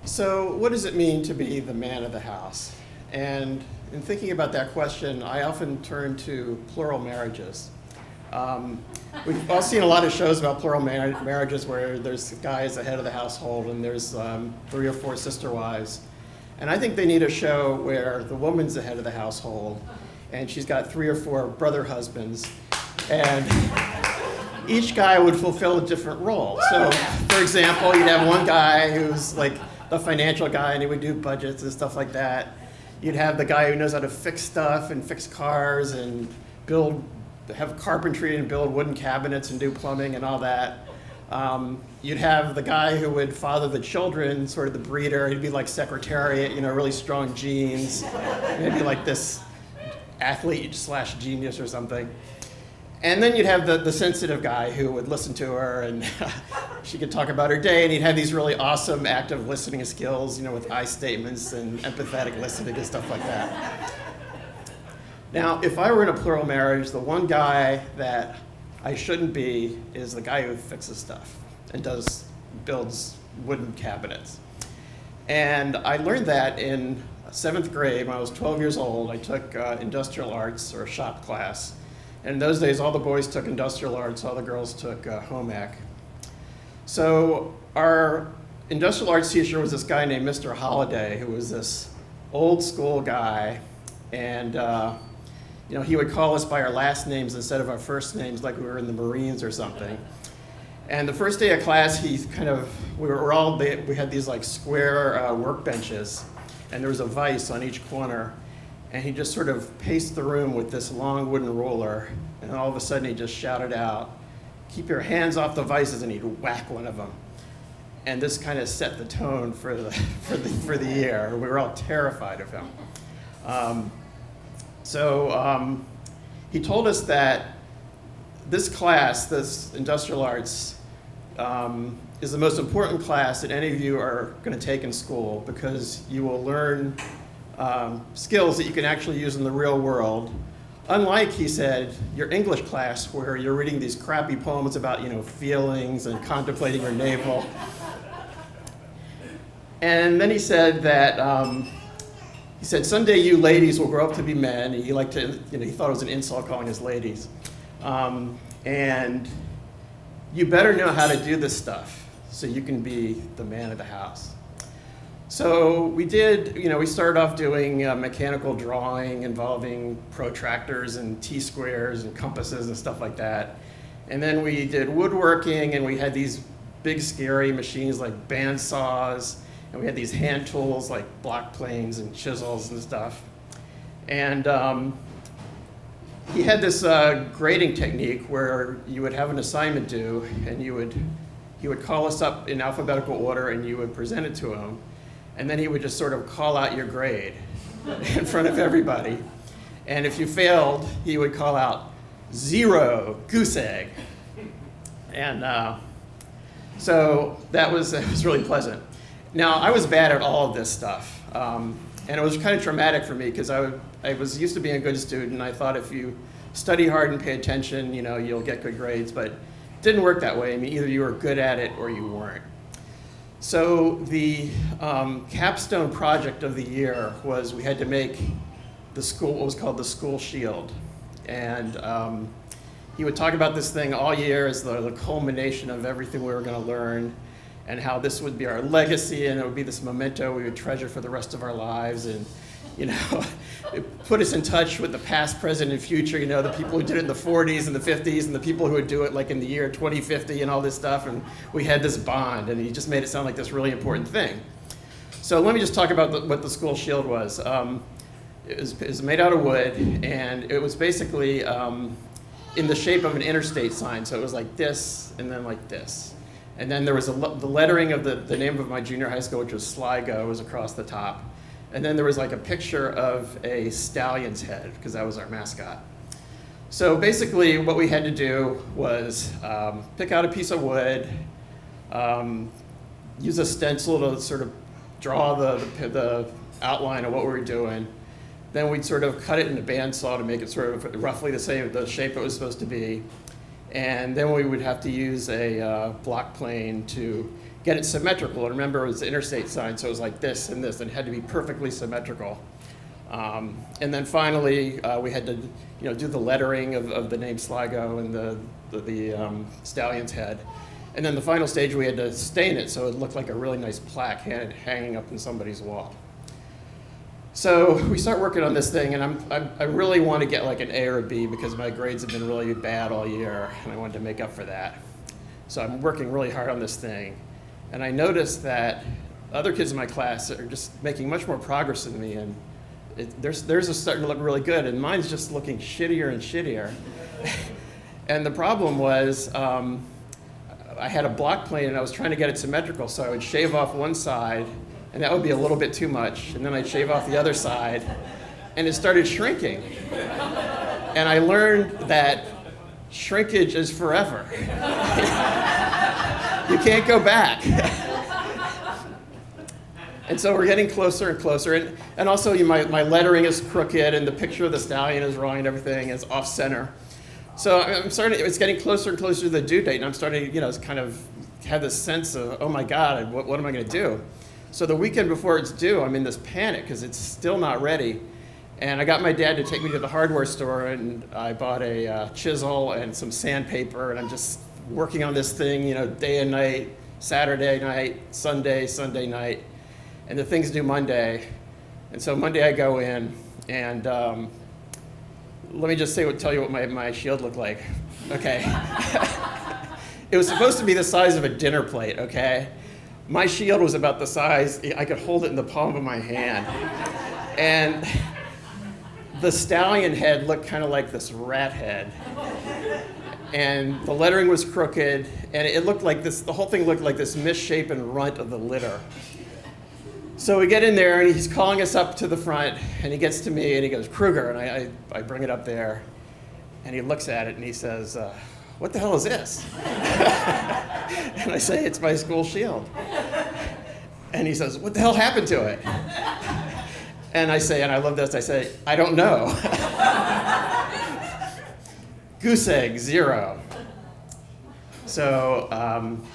So what does it mean to be the man of the house? And in thinking about that question, I often turn to plural marriages. We've all seen a lot of shows about plural marriages where there's guys the head of the household and there's 3 or 4 sister wives. And I think they need a show where the woman's the head of the household and she's got 3 or 4 brother husbands, and each guy would fulfill a different role. So, for example, you'd have one guy who's like the financial guy and he would do budgets and stuff like that. You'd have the guy who knows how to fix stuff and fix cars and have carpentry and build wooden cabinets and do plumbing and all that. You'd have the guy who would father the children, sort of the breeder. He'd be like secretariat, really strong genes, maybe like this athlete/genius or something. And then you'd have the sensitive guy who would listen to her and she could talk about her day, and he'd have these really awesome active listening skills, with I statements and empathetic listening and stuff like that. Now, if I were in a plural marriage, the one guy that I shouldn't be is the guy who fixes stuff and builds wooden cabinets. And I learned that in 7th grade when I was 12 years old. I took industrial arts, or a shop class. And in those days, all the boys took industrial arts, all the girls took home ec. So our industrial arts teacher was this guy named Mr. Holliday, who was this old school guy. And he would call us by our last names instead of our first names, like we were in the Marines or something. And the first day of class, we had these like square workbenches, and there was a vise on each corner. And he just sort of paced the room with this long wooden ruler, and all of a sudden he just shouted out, "Keep your hands off the vices," and he'd whack one of them. And this kind of set the tone for the year. We were all terrified of him. So he told us that this class, this industrial arts, is the most important class that any of you are going to take in school, because you will learn skills that you can actually use in the real world. Unlike, he said, your English class where you're reading these crappy poems about, feelings and contemplating your navel. And then he said that, someday you ladies will grow up to be men. And he thought it was an insult calling us ladies. And you better know how to do this stuff so you can be the man of the house. So we did, we started off doing mechanical drawing involving protractors and T-squares and compasses and stuff like that. And then we did woodworking, and we had these big scary machines like band saws, and we had these hand tools like block planes and chisels and stuff. And he had this grading technique where you would have an assignment due, and he would call us up in alphabetical order, and you would present it to him. And then he would just sort of call out your grade in front of everybody. And if you failed, he would call out 0, goose egg. And so that was really pleasant. Now, I was bad at all of this stuff. And it was kind of traumatic for me, because I was used to being a good student. I thought if you study hard and pay attention, you'll get good grades. But it didn't work that way. I mean, either you were good at it or you weren't. So the capstone project of the year was we had to make what was called the school shield. And he would talk about this thing all year as the culmination of everything we were going to learn, and how this would be our legacy, and it would be this memento we would treasure for the rest of our lives. And it put us in touch with the past, present, and future, the people who did it in the 40s and the 50s, and the people who would do it like in the year 2050 and all this stuff. And we had this bond, and he just made it sound like this really important thing. So let me just talk about what the school shield was. It was made out of wood, and it was basically in the shape of an interstate sign. So it was like this, and then like this. And then there was the lettering of the name of my junior high school, which was Sligo, was across the top. And then there was like a picture of a stallion's head, because that was our mascot. So basically what we had to do was pick out a piece of wood, use a stencil to sort of draw the outline of what we were doing. Then we'd sort of cut it in a bandsaw to make it sort of roughly the shape it was supposed to be. And then we would have to use a block plane to get it symmetrical. And remember, it was the interstate sign, so it was like this, and it had to be perfectly symmetrical. And then finally, we had to, do the lettering of the name Sligo and the stallion's head. And then the final stage, we had to stain it so it looked like a really nice plaque hanging up in somebody's wall. So we start working on this thing, and I really want to get like an A or a B because my grades have been really bad all year, and I wanted to make up for that. So I'm working really hard on this thing. And I noticed that other kids in my class are just making much more progress than me, and theirs is starting to look really good, and mine's just looking shittier and shittier. And the problem was, I had a block plane and I was trying to get it symmetrical, so I would shave off one side, and that would be a little bit too much, and then I'd shave off the other side, and it started shrinking. And I learned that shrinkage is forever. You can't go back. And so we're getting closer and closer, and also my lettering is crooked, and the picture of the stallion is wrong, and everything is off center. So it's getting closer and closer to the due date, and I'm starting to, kind of have this sense of, oh my God, what am I going to do? So the weekend before it's due, I'm in this panic because it's still not ready. And I got my dad to take me to the hardware store, and I bought a chisel and some sandpaper, and I'm just working on this thing, day and night, Saturday night, Sunday night, and the thing's due Monday. And so Monday I go in, and let me just tell you what my shield looked like. Okay. It was supposed to be the size of a dinner plate, okay? My shield was about the size, I could hold it in the palm of my hand. And the stallion head looked kind of like this rat head. And the lettering was crooked, and it looked like this, the whole thing looked like this misshapen runt of the litter. So we get in there, and he's calling us up to the front, and he gets to me, and he goes, Kruger, and I bring it up there, and he looks at it, and he says, what the hell is this? And I say, it's my school shield. And he says, what the hell happened to it? And I say, and I love this, I say, I don't know. Goose egg, 0. So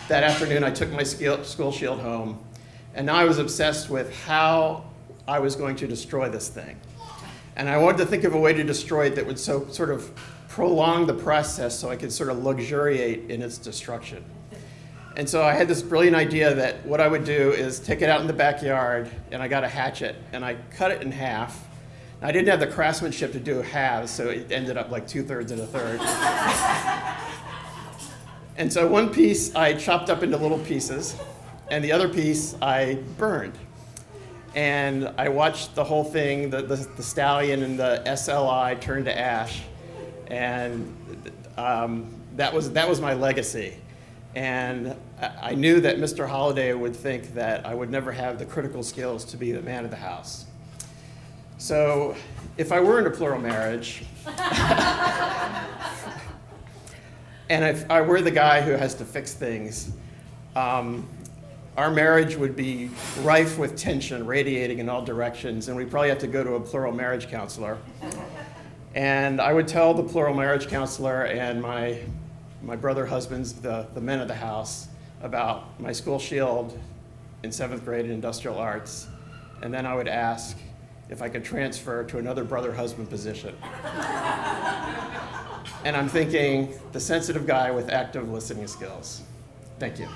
that afternoon, I took my school shield home, and now I was obsessed with how I was going to destroy this thing. And I wanted to think of a way to destroy it that would sort of prolong the process so I could sort of luxuriate in its destruction. And so I had this brilliant idea that what I would do is take it out in the backyard, and I got a hatchet, and I cut it in half. I didn't have the craftsmanship to do halves, so it ended up like 2/3 and a third. And so one piece I chopped up into little pieces, and the other piece I burned. And I watched the whole thing, the stallion and the SLI turn to ash, and that was my legacy. And I knew that Mr. Holliday would think that I would never have the critical skills to be the man of the house. So if I were in a plural marriage, and if I were the guy who has to fix things, our marriage would be rife with tension radiating in all directions, and we'd probably have to go to a plural marriage counselor. And I would tell the plural marriage counselor and my brother husbands, the men of the house, about my school shield in 7th grade in industrial arts. And then I would ask if I could transfer to another brother husband position. And I'm thinking, the sensitive guy with active listening skills. Thank you.